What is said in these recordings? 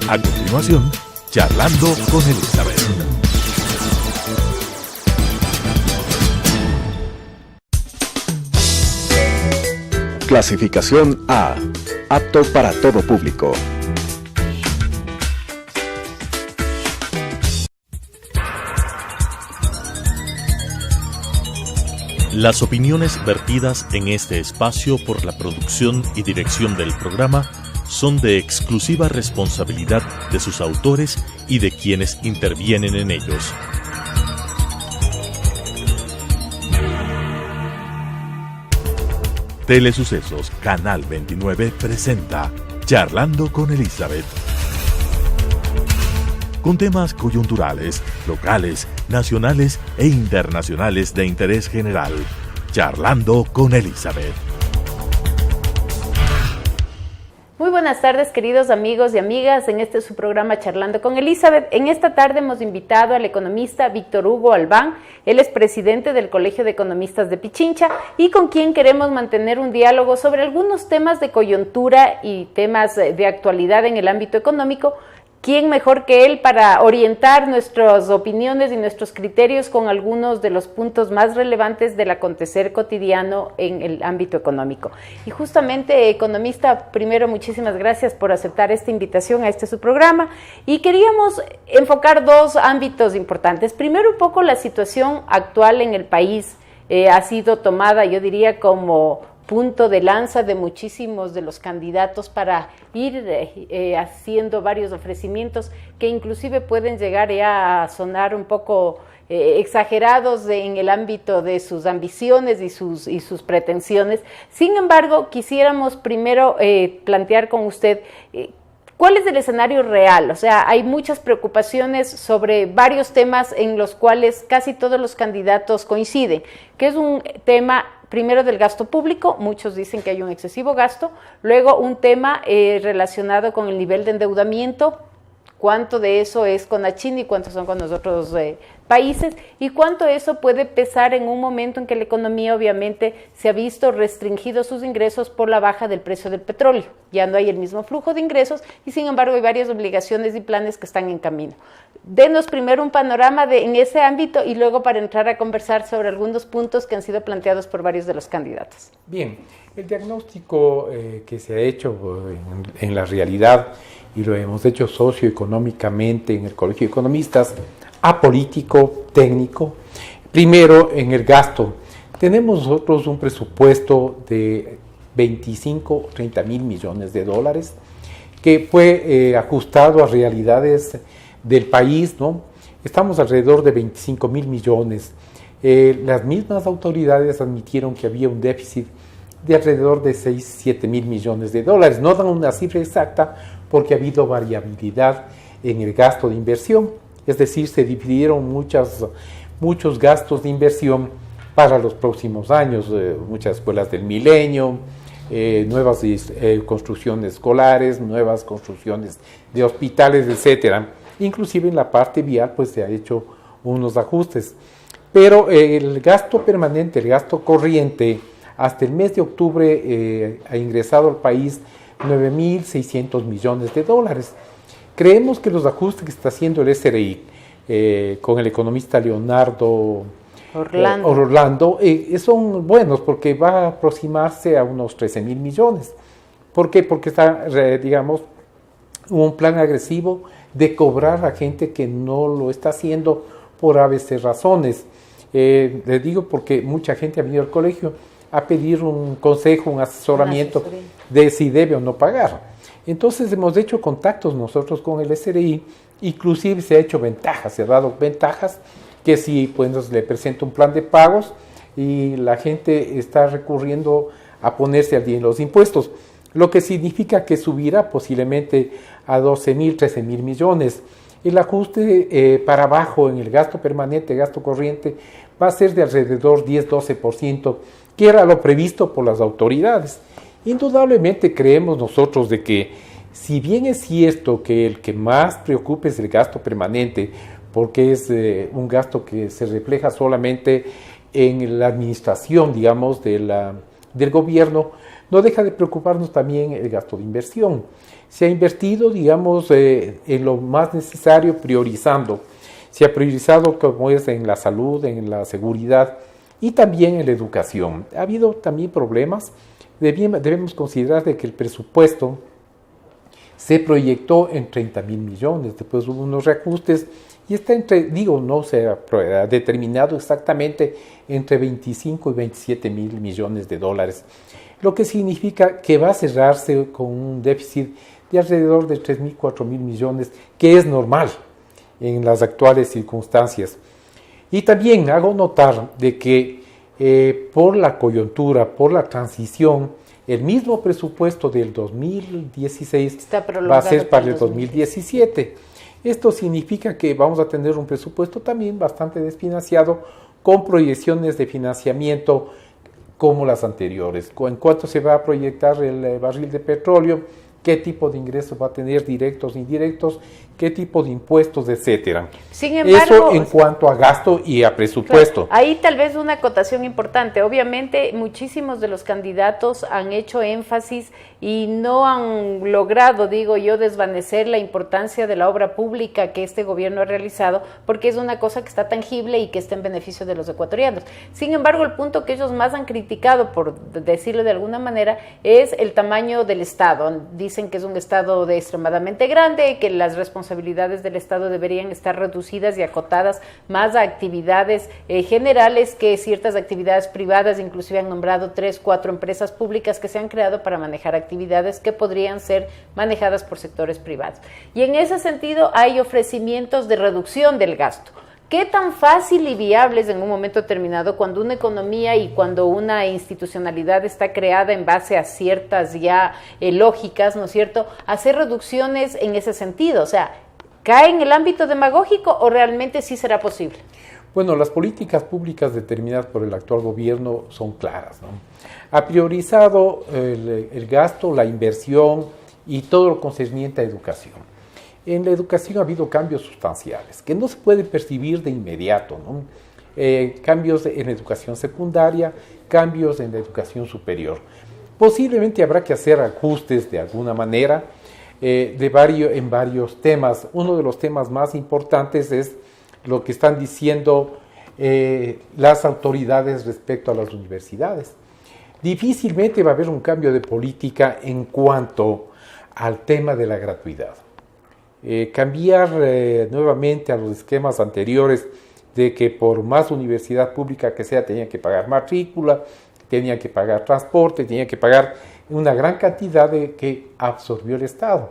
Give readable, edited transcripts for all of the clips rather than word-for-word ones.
A continuación, Charlando con Elizabeth. Clasificación A. Apto para todo público. Las opiniones vertidas en este espacio por la producción y dirección del programa son de exclusiva responsabilidad de sus autores y de quienes intervienen en ellos. Telesucesos Canal 29 presenta Charlando con Elizabeth. Con temas coyunturales, locales, nacionales e internacionales de interés general. Charlando con Elizabeth. Muy buenas tardes, queridos amigos y amigas. En este su programa Charlando con Elizabeth. En esta tarde hemos invitado al economista Víctor Hugo Albán. Él es presidente del Colegio de Economistas de Pichincha y con quien queremos mantener un diálogo sobre algunos temas de coyuntura y temas de actualidad en el ámbito económico. ¿Quién mejor que él para orientar nuestras opiniones y nuestros criterios con algunos de los puntos más relevantes del acontecer cotidiano en el ámbito económico? Y justamente, economista, primero muchísimas gracias por aceptar esta invitación a su programa y queríamos enfocar dos ámbitos importantes. Primero, un poco la situación actual en el país ha sido tomada, yo diría, como punto de lanza de muchísimos de los candidatos para ir haciendo varios ofrecimientos que inclusive pueden llegar ya a sonar un poco exagerados en el ámbito de sus ambiciones y sus pretensiones. Sin embargo, quisiéramos primero plantear con usted ¿cuál es el escenario real? O sea, hay muchas preocupaciones sobre varios temas en los cuales casi todos los candidatos coinciden, que es un tema primero del gasto público, muchos dicen que hay un excesivo gasto, luego un tema relacionado con el nivel de endeudamiento, cuánto de eso es con la China y cuántos son con los otros países, y cuánto eso puede pesar en un momento en que la economía obviamente se ha visto restringido sus ingresos por la baja del precio del petróleo. Ya no hay el mismo flujo de ingresos y sin embargo hay varias obligaciones y planes que están en camino. Denos primero un panorama en ese ámbito y luego para entrar a conversar sobre algunos puntos que han sido planteados por varios de los candidatos. Bien, el diagnóstico que se ha hecho en la realidad y lo hemos hecho socioeconómicamente en el Colegio de Economistas, apolítico, técnico. Primero, en el gasto, tenemos nosotros un presupuesto de 25, 30 mil millones de dólares que fue ajustado a realidades del país, ¿no? Estamos alrededor de 25 mil millones. Las mismas autoridades admitieron que había un déficit de alrededor de 6, 7 mil millones de dólares. No dan una cifra exacta porque ha habido variabilidad en el gasto de inversión. Es decir, se dividieron muchos gastos de inversión para los próximos años, muchas escuelas del milenio, nuevas construcciones escolares, nuevas construcciones de hospitales, etcétera. Inclusive en la parte vial pues se ha hecho unos ajustes. Pero el gasto permanente, el gasto corriente, hasta el mes de octubre ha ingresado al país 9.600 millones de dólares. Creemos que los ajustes que está haciendo el SRI con el economista Leonardo Orlando son buenos porque va a aproximarse a unos 13 mil millones. ¿Por qué? Porque está, digamos, un plan agresivo de cobrar a gente que no lo está haciendo por ABC razones. Les digo porque mucha gente ha venido al colegio a pedir un consejo, un asesoramiento de si debe o no pagar. Entonces hemos hecho contactos nosotros con el SRI, inclusive se ha hecho ventajas, se ha dado ventajas que si pues, le presenta un plan de pagos y la gente está recurriendo a ponerse al día en los impuestos, lo que significa que subirá posiblemente a 12 mil, 13 mil millones. El ajuste para abajo en el gasto permanente, gasto corriente, va a ser de alrededor 10-12%, que era lo previsto por las autoridades. Indudablemente creemos nosotros de que, si bien es cierto que el que más preocupa es el gasto permanente, porque es un gasto que se refleja solamente en la administración, digamos, de la del gobierno, no deja de preocuparnos también el gasto de inversión. Se ha invertido, digamos, en lo más necesario, priorizando. Se ha priorizado como es en la salud, en la seguridad y también en la educación. Ha habido también problemas. Debemos considerar de que el presupuesto se proyectó en 30.000 millones, después hubo unos reajustes y está no se ha determinado exactamente entre 25 y 27 mil millones de dólares, lo que significa que va a cerrarse con un déficit de alrededor de 3.000, 4.000 millones, que es normal en las actuales circunstancias. Y también hago notar de que por la coyuntura, por la transición, el mismo presupuesto del 2016 va a ser para el 2017. Esto significa que vamos a tener un presupuesto también bastante desfinanciado, con proyecciones de financiamiento como las anteriores. En cuánto se va a proyectar el barril de petróleo, qué tipo de ingresos va a tener, directos, indirectos, qué tipo de impuestos, etcétera. Sin embargo, eso en cuanto a gasto y a presupuesto. Claro, ahí tal vez una acotación importante. Obviamente, muchísimos de los candidatos han hecho énfasis y no han logrado, digo yo, desvanecer la importancia de la obra pública que este gobierno ha realizado, porque es una cosa que está tangible y que está en beneficio de los ecuatorianos. Sin embargo, el punto que ellos más han criticado, por decirlo de alguna manera, es el tamaño del Estado. Dicen que es un Estado extremadamente grande, que las responsabilidades del Estado deberían estar reducidas y acotadas más a actividades generales que ciertas actividades privadas. Inclusive han nombrado 3, 4 empresas públicas que se han creado para manejar actividades que podrían ser manejadas por sectores privados. Y en ese sentido hay ofrecimientos de reducción del gasto. ¿Qué tan fácil y viable es en un momento determinado, cuando una economía y cuando una institucionalidad está creada en base a ciertas ya lógicas, ¿no es cierto?, hacer reducciones en ese sentido? O sea, ¿cae en el ámbito demagógico o realmente sí será posible? Bueno, las políticas públicas determinadas por el actual gobierno son claras, ¿no? Ha priorizado el gasto, la inversión y todo lo concerniente a educación. En la educación ha habido cambios sustanciales que no se pueden percibir de inmediato, ¿no? Cambios en la educación secundaria, cambios en la educación superior. Posiblemente habrá que hacer ajustes de alguna manera en varios temas. Uno de los temas más importantes es lo que están diciendo las autoridades respecto a las universidades. Difícilmente va a haber un cambio de política en cuanto al tema de la gratuidad. Cambiar nuevamente a los esquemas anteriores de que por más universidad pública que sea tenían que pagar matrícula, tenían que pagar transporte, tenían que pagar una gran cantidad que absorbió el Estado.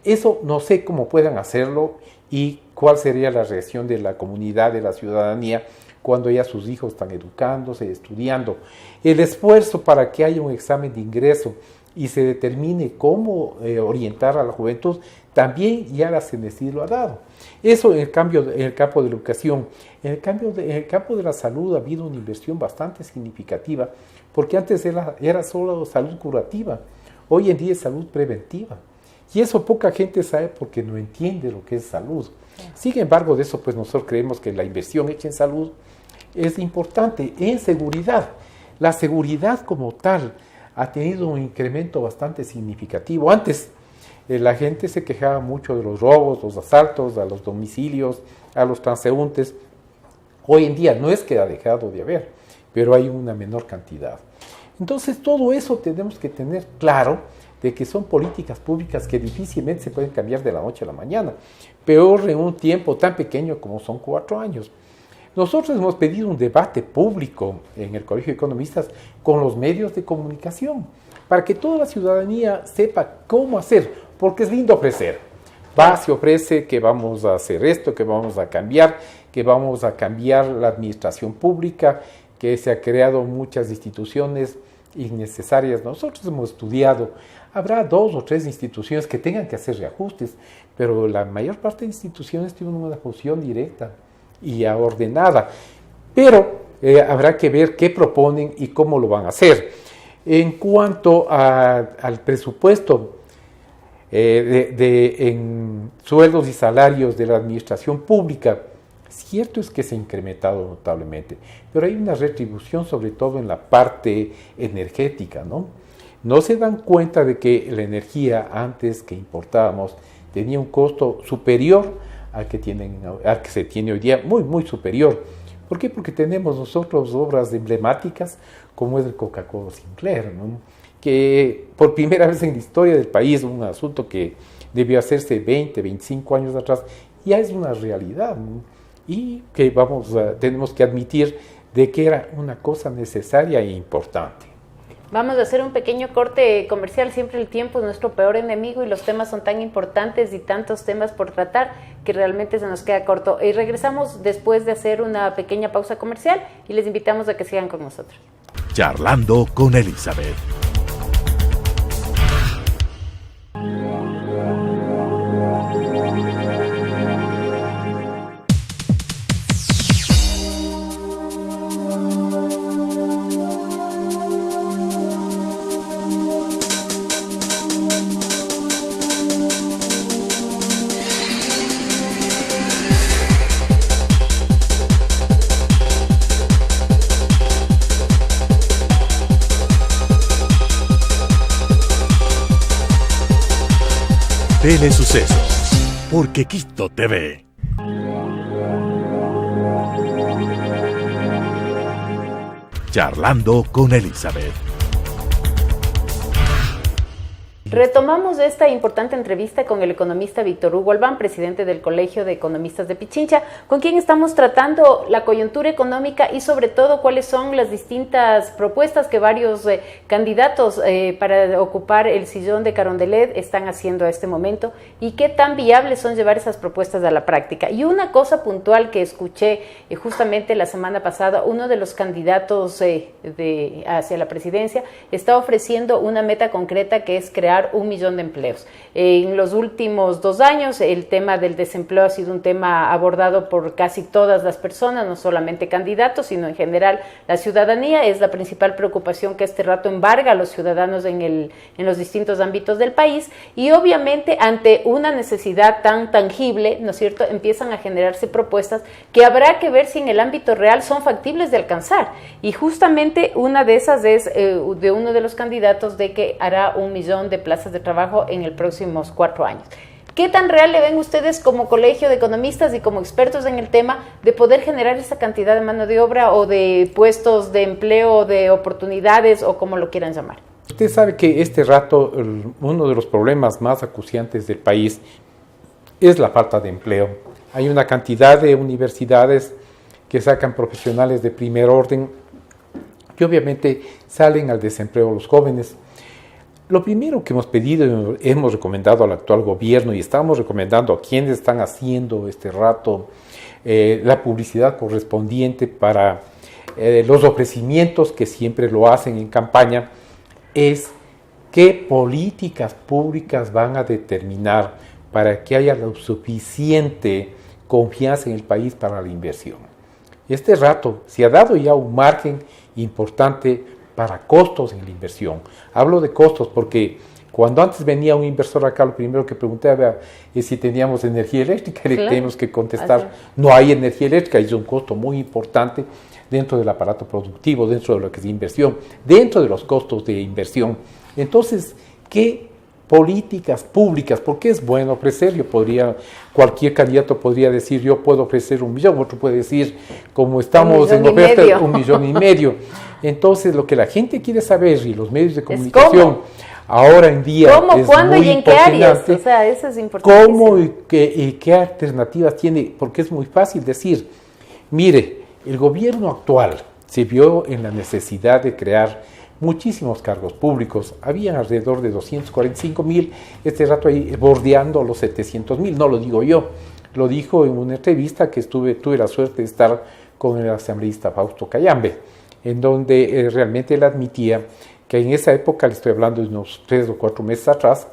Eso no sé cómo puedan hacerlo y cuál sería la reacción de la comunidad, de la ciudadanía, cuando ya sus hijos están educándose, estudiando. El esfuerzo para que haya un examen de ingreso y se determine cómo orientar a la juventud, también ya la CNESID lo ha dado. Eso en el campo de la educación. En el campo de la salud ha habido una inversión bastante significativa, porque antes era solo salud curativa, hoy en día es salud preventiva. Y eso poca gente sabe porque no entiende lo que es salud. Sin embargo, de eso pues nosotros creemos que la inversión hecha en salud es importante. En seguridad, la seguridad como tal ha tenido un incremento bastante significativo. Antes la gente se quejaba mucho de los robos, los asaltos a los domicilios, a los transeúntes. Hoy en día no es que ha dejado de haber, pero hay una menor cantidad. Entonces todo eso tenemos que tener claro, de que son políticas públicas que difícilmente se pueden cambiar de la noche a la mañana, peor en un tiempo tan pequeño como son 4 años. Nosotros hemos pedido un debate público en el Colegio de Economistas con los medios de comunicación, para que toda la ciudadanía sepa cómo hacer, porque es lindo ofrecer. Se ofrece que vamos a hacer esto, que vamos a cambiar la administración pública, que se ha creado muchas instituciones innecesarias. Nosotros hemos estudiado, habrá 2 o 3 instituciones que tengan que hacer reajustes, pero la mayor parte de instituciones tienen una función directa y ordenada. Pero habrá que ver qué proponen y cómo lo van a hacer. En cuanto al presupuesto en sueldos y salarios de la administración pública, Cierto es que se ha incrementado notablemente, pero hay una retribución sobre todo en la parte energética, ¿no? No se dan cuenta de que la energía antes que importábamos tenía un costo superior al que se tiene hoy día, muy, muy superior. ¿Por qué? Porque tenemos nosotros obras emblemáticas como es el Coca-Cola Sinclair, ¿no? Que por primera vez en la historia del país, un asunto que debió hacerse 20, 25 años atrás, ya es una realidad, ¿no? Y que tenemos que admitir de que era una cosa necesaria e importante. Vamos a hacer un pequeño corte comercial. Siempre el tiempo es nuestro peor enemigo y los temas son tan importantes y tantos temas por tratar que realmente se nos queda corto. Y regresamos después de hacer una pequeña pausa comercial y les invitamos a que sigan con nosotros. Charlando con Elizabeth. Telesucesos, porque Quito TV. Charlando con Elizabeth. Retomamos esta importante entrevista con el economista Víctor Hugo Albán, presidente del Colegio de Economistas de Pichincha, con quien estamos tratando la coyuntura económica y sobre todo cuáles son las distintas propuestas que varios candidatos para ocupar el sillón de Carondelet están haciendo a este momento y qué tan viables son llevar esas propuestas a la práctica. Y una cosa puntual que escuché justamente la semana pasada, uno de los candidatos hacia la presidencia está ofreciendo una meta concreta que es crear 1 millón de empleos. En los últimos 2 años el tema del desempleo ha sido un tema abordado por casi todas las personas, no solamente candidatos, sino en general la ciudadanía. Es la principal preocupación que este rato embarga a los ciudadanos en los distintos ámbitos del país y obviamente ante una necesidad tan tangible, ¿no es cierto?, empiezan a generarse propuestas que habrá que ver si en el ámbito real son factibles de alcanzar y justamente una de esas es de uno de los candidatos de que hará 1 millón de plazas de trabajo en los próximos 4 años. ¿Qué tan real le ven ustedes como colegio de economistas y como expertos en el tema de poder generar esa cantidad de mano de obra o de puestos de empleo, de oportunidades o como lo quieran llamar? Usted sabe que este rato uno de los problemas más acuciantes del país es la falta de empleo. Hay una cantidad de universidades que sacan profesionales de primer orden que obviamente salen al desempleo los jóvenes. Lo primero que hemos pedido, hemos recomendado al actual gobierno y estamos recomendando a quienes están haciendo este rato la publicidad correspondiente para los ofrecimientos que siempre lo hacen en campaña, es qué políticas públicas van a determinar para que haya la suficiente confianza en el país para la inversión. Este rato se ha dado ya un margen importante para costos en la inversión. Hablo de costos porque cuando antes venía un inversor acá, lo primero que preguntaba es si teníamos energía eléctrica. Claro. Le tenemos que contestar, no hay energía eléctrica, es un costo muy importante dentro del aparato productivo, dentro de lo que es inversión, dentro de los costos de inversión. Entonces, ¿qué políticas públicas? Porque es bueno ofrecer, cualquier candidato podría decir, yo puedo ofrecer 1 millón, otro puede decir, como estamos en oferta, 1,5 millones. Entonces, lo que la gente quiere saber y los medios de comunicación ahora en día ¿cómo, es cuándo muy y en qué áreas? O sea, eso es importante. ¿Cómo y qué alternativas tiene? Porque es muy fácil decir, mire, el gobierno actual se vio en la necesidad de crear muchísimos cargos públicos. Habían alrededor de 245,000, este rato ahí bordeando los 700,000, no lo digo yo, lo dijo en una entrevista que tuve la suerte de estar con el asambleísta Fausto Cayambe, en donde realmente él admitía que en esa época, le estoy hablando de unos 3 o 4 meses atrás,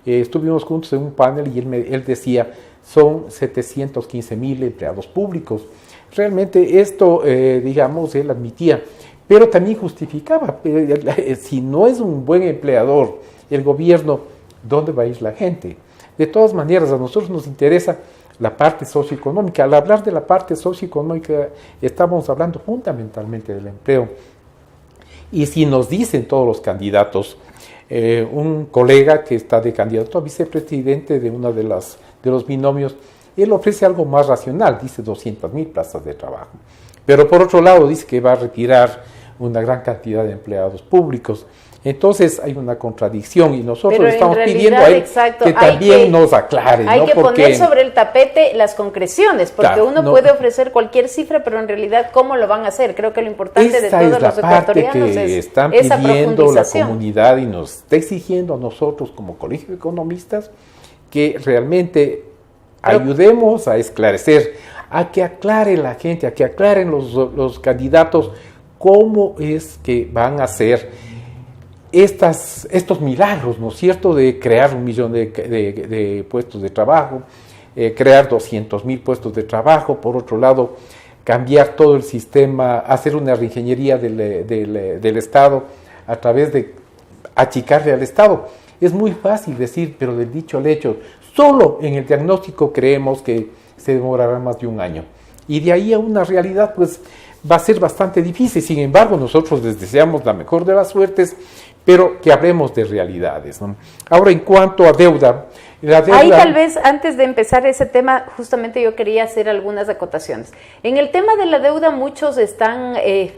estuvimos juntos en un panel y él decía, son 715,000 empleados públicos. Realmente esto, digamos, él admitía, pero también justificaba, si no es un buen empleador el gobierno, ¿dónde va a ir la gente? De todas maneras, a nosotros nos interesa la parte socioeconómica. Al hablar de la parte socioeconómica, estamos hablando fundamentalmente del empleo. Y si nos dicen todos los candidatos, un colega que está de candidato a vicepresidente de uno de los binomios, él ofrece algo más racional, dice 200,000 plazas de trabajo. Pero por otro lado dice que va a retirar una gran cantidad de empleados públicos. Entonces hay una contradicción y nosotros estamos pidiendo a él que también nos aclare. Hay que poner sobre el tapete las concreciones, porque uno puede ofrecer cualquier cifra, pero en realidad ¿cómo lo van a hacer? Creo que lo importante de todos los ecuatorianos es están pidiendo la comunidad y nos está exigiendo a nosotros como Colegio de Economistas que realmente ayudemos a esclarecer, a que aclare la gente, a que aclaren los candidatos cómo es que van a hacer estos milagros, ¿no es cierto?, de crear 1 millón de puestos de trabajo, crear 200,000 puestos de trabajo, por otro lado, cambiar todo el sistema, hacer una reingeniería del Estado a través de achicarle al Estado. Es muy fácil decir, pero del dicho al hecho, solo en el diagnóstico creemos que se demorará más de 1 año. Y de ahí a una realidad, pues, va a ser bastante difícil. Sin embargo, nosotros les deseamos la mejor de las suertes, pero que hablemos de realidades, ¿no? Ahora, en cuanto a deuda, ahí tal vez, antes de empezar ese tema, justamente yo quería hacer algunas acotaciones. En el tema de la deuda, muchos están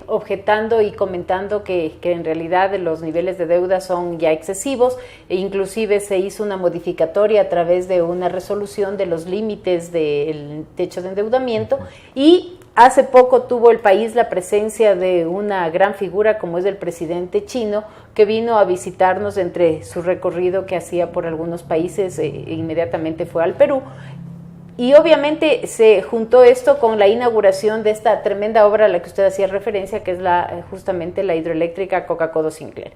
objetando y comentando que en realidad los niveles de deuda son ya excesivos, e inclusive se hizo una modificatoria a través de una resolución de los límites del techo de endeudamiento, y hace poco tuvo el país la presencia de una gran figura como es el presidente chino, que vino a visitarnos entre su recorrido que hacía por algunos países, inmediatamente fue al Perú. Y obviamente se juntó esto con la inauguración de esta tremenda obra a la que usted hacía referencia, que es justamente la hidroeléctrica Coca-Cola Sinclair.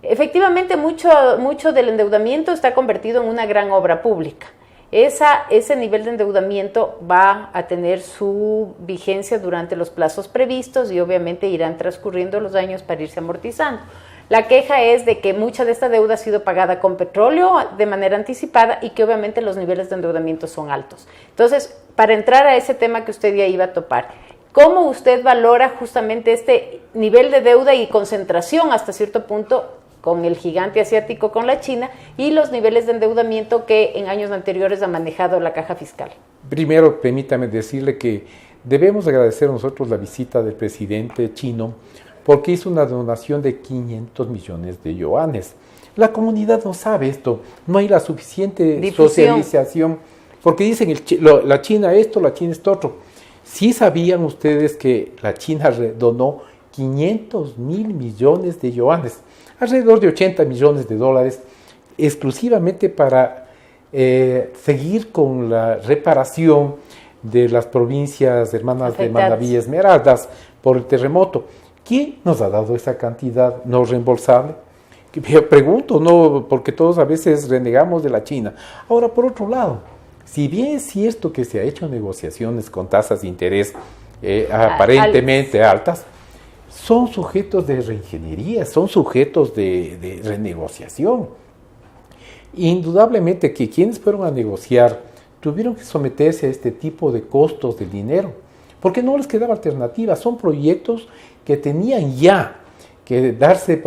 Efectivamente, mucho del endeudamiento está convertido en una gran obra pública. Ese nivel de endeudamiento va a tener su vigencia durante los plazos previstos y obviamente irán transcurriendo los años para irse amortizando. La queja es de que mucha de esta deuda ha sido pagada con petróleo de manera anticipada y que obviamente los niveles de endeudamiento son altos. Entonces, para entrar a ese tema que usted ya iba a topar, ¿cómo usted valora justamente este nivel de deuda y concentración hasta cierto punto con el gigante asiático, con la China, y los niveles de endeudamiento que en años anteriores ha manejado la caja fiscal? Primero, permítame decirle que debemos agradecer nosotros la visita del presidente chino, porque hizo una donación de 500 millones de yuanes. La comunidad no sabe esto, no hay la suficiente socialización, porque dicen la China esto, la China esto otro. ¿Sí sabían ustedes que la China donó 500,000 millones de yuanes, alrededor de 80 millones de dólares, exclusivamente para seguir con la reparación de las provincias hermanas de Manabí y Esmeraldas por el terremoto? ¿Quién nos ha dado esa cantidad no reembolsable? Yo pregunto, no, porque todos a veces renegamos de la China. Ahora, por otro lado, si bien es cierto que se ha hecho negociaciones con tasas de interés aparentemente altas, son sujetos de reingeniería, son sujetos de renegociación. Indudablemente que quienes fueron a negociar tuvieron que someterse a este tipo de costos del dinero, porque no les quedaba alternativa. Son proyectos que tenían ya que darse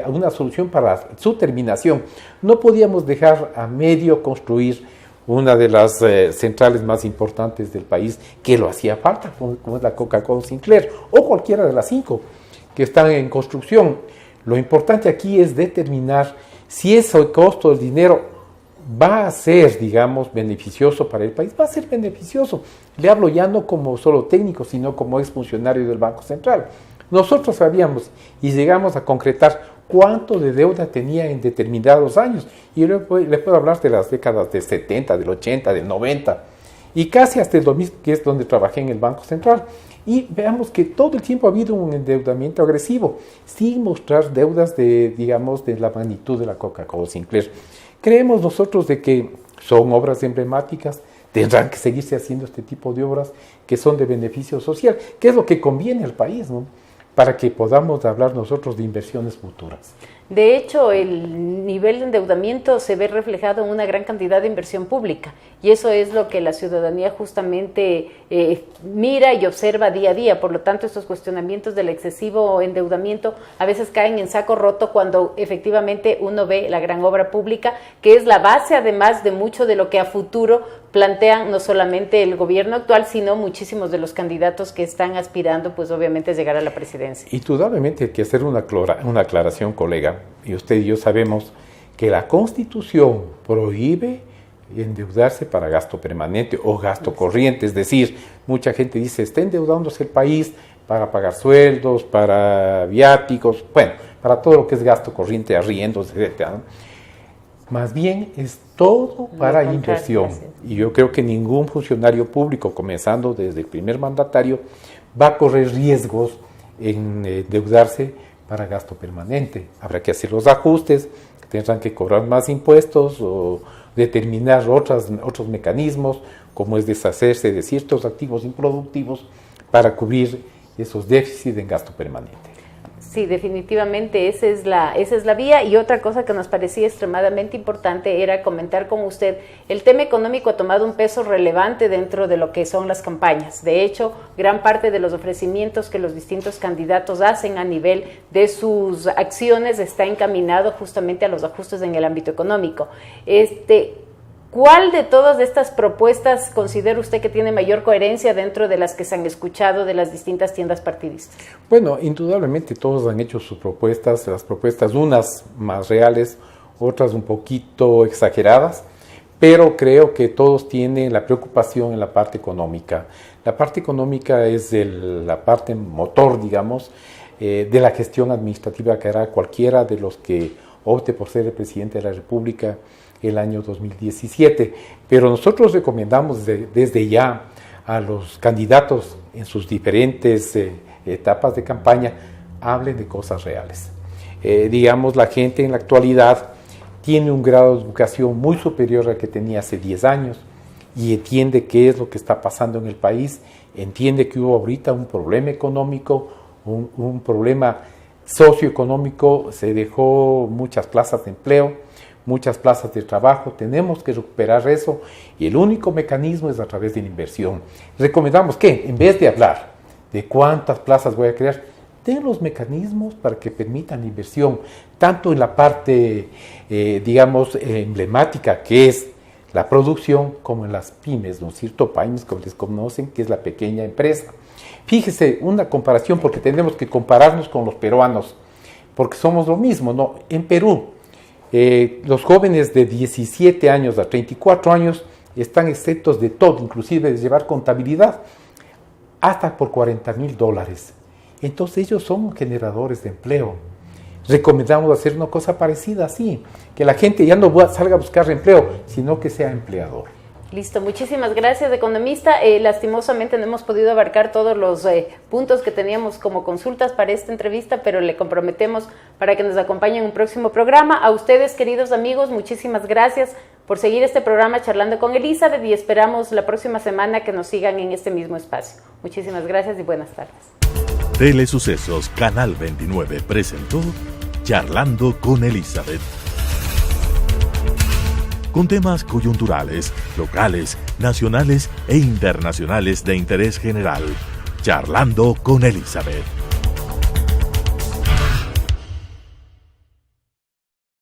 una solución para su terminación. No podíamos dejar a medio construir una de las centrales más importantes del país, que lo hacía falta, como es la Coca-Cola Sinclair, o cualquiera de las 5 que están en construcción. Lo importante aquí es determinar si ese costo del dinero va a ser, digamos, beneficioso para el país. Va a ser beneficioso. Le hablo ya no como solo técnico, sino como exfuncionario del Banco Central. Nosotros sabíamos y llegamos a concretar cuánto de deuda tenía en determinados años. Y le puedo hablar de las décadas del 70, del 80, del 90 y casi hasta el 2000, que es donde trabajé en el Banco Central. Y veamos que todo el tiempo ha habido un endeudamiento agresivo, sin mostrar deudas de la magnitud de la Coca-Cola Sinclair. Creemos nosotros de que son obras emblemáticas, tendrán que seguirse haciendo este tipo de obras que son de beneficio social, que es lo que conviene al país, ¿no?, para que podamos hablar nosotros de inversiones futuras. De hecho, el nivel de endeudamiento se ve reflejado en una gran cantidad de inversión pública y eso es lo que la ciudadanía justamente mira y observa día a día. Por lo tanto, estos cuestionamientos del excesivo endeudamiento a veces caen en saco roto cuando efectivamente uno ve la gran obra pública, que es la base además de mucho de lo que a futuro plantean no solamente el gobierno actual, sino muchísimos de los candidatos que están aspirando, pues obviamente, a llegar a la presidencia. Indudablemente hay que hacer una aclaración, colega, y usted y yo sabemos que la Constitución prohíbe endeudarse para gasto permanente o gasto corriente, es decir, mucha gente dice, está endeudándose el país para pagar sueldos, para viáticos, bueno, para todo lo que es gasto corriente, arriendos, etc. Más bien es todo para inversión. Y yo creo que ningún funcionario público, comenzando desde el primer mandatario, va a correr riesgos en endeudarse para gasto permanente. Habrá que hacer los ajustes, tendrán que cobrar más impuestos o determinar otros mecanismos, como es deshacerse de ciertos activos improductivos para cubrir esos déficits en gasto permanente. Sí, definitivamente esa es la vía. Y otra cosa que nos parecía extremadamente importante era comentar con usted, el tema económico ha tomado un peso relevante dentro de lo que son las campañas. De hecho, gran parte de los ofrecimientos que los distintos candidatos hacen a nivel de sus acciones está encaminado justamente a los ajustes en el ámbito económico. ¿Cuál de todas estas propuestas considera usted que tiene mayor coherencia dentro de las que se han escuchado de las distintas tiendas partidistas? Bueno, indudablemente todos han hecho sus propuestas, las propuestas unas más reales, otras un poquito exageradas, pero creo que todos tienen la preocupación en la parte económica. La parte económica es la parte motor, digamos, de la gestión administrativa que hará cualquiera de los que opte por ser el presidente de la República el año 2017, pero nosotros recomendamos desde ya a los candidatos en sus diferentes etapas de campaña, hablen de cosas reales. Digamos, la gente en la actualidad tiene un grado de educación muy superior al que tenía hace 10 años y entiende qué es lo que está pasando en el país, entiende que hubo ahorita un problema económico, un problema socioeconómico, se dejó muchas plazas de empleo, muchas plazas de trabajo, tenemos que recuperar eso y el único mecanismo es a través de la inversión. Recomendamos que en vez de hablar de cuántas plazas voy a crear, den los mecanismos para que permitan la inversión, tanto en la parte, digamos, emblemática que es la producción, como en las pymes, ¿no es cierto? Pymes, como les conocen, que es la pequeña empresa. Fíjese, una comparación, porque tenemos que compararnos con los peruanos, porque somos lo mismo, ¿no? En Perú, los jóvenes de 17 años a 34 años están exentos de todo, inclusive de llevar contabilidad, hasta por $40,000. Entonces ellos son generadores de empleo. Recomendamos hacer una cosa parecida así, que la gente ya no salga a buscar empleo, sino que sea empleador. Listo, muchísimas gracias, economista. Lastimosamente no hemos podido abarcar todos los puntos que teníamos como consultas para esta entrevista, pero le comprometemos para que nos acompañe en un próximo programa. A ustedes, queridos amigos, muchísimas gracias por seguir este programa Charlando con Elizabeth y esperamos la próxima semana que nos sigan en este mismo espacio. Muchísimas gracias y buenas tardes. Telesucesos Canal 29 presentó Charlando con Elizabeth, con temas coyunturales, locales, nacionales e internacionales de interés general. Charlando con Elizabeth.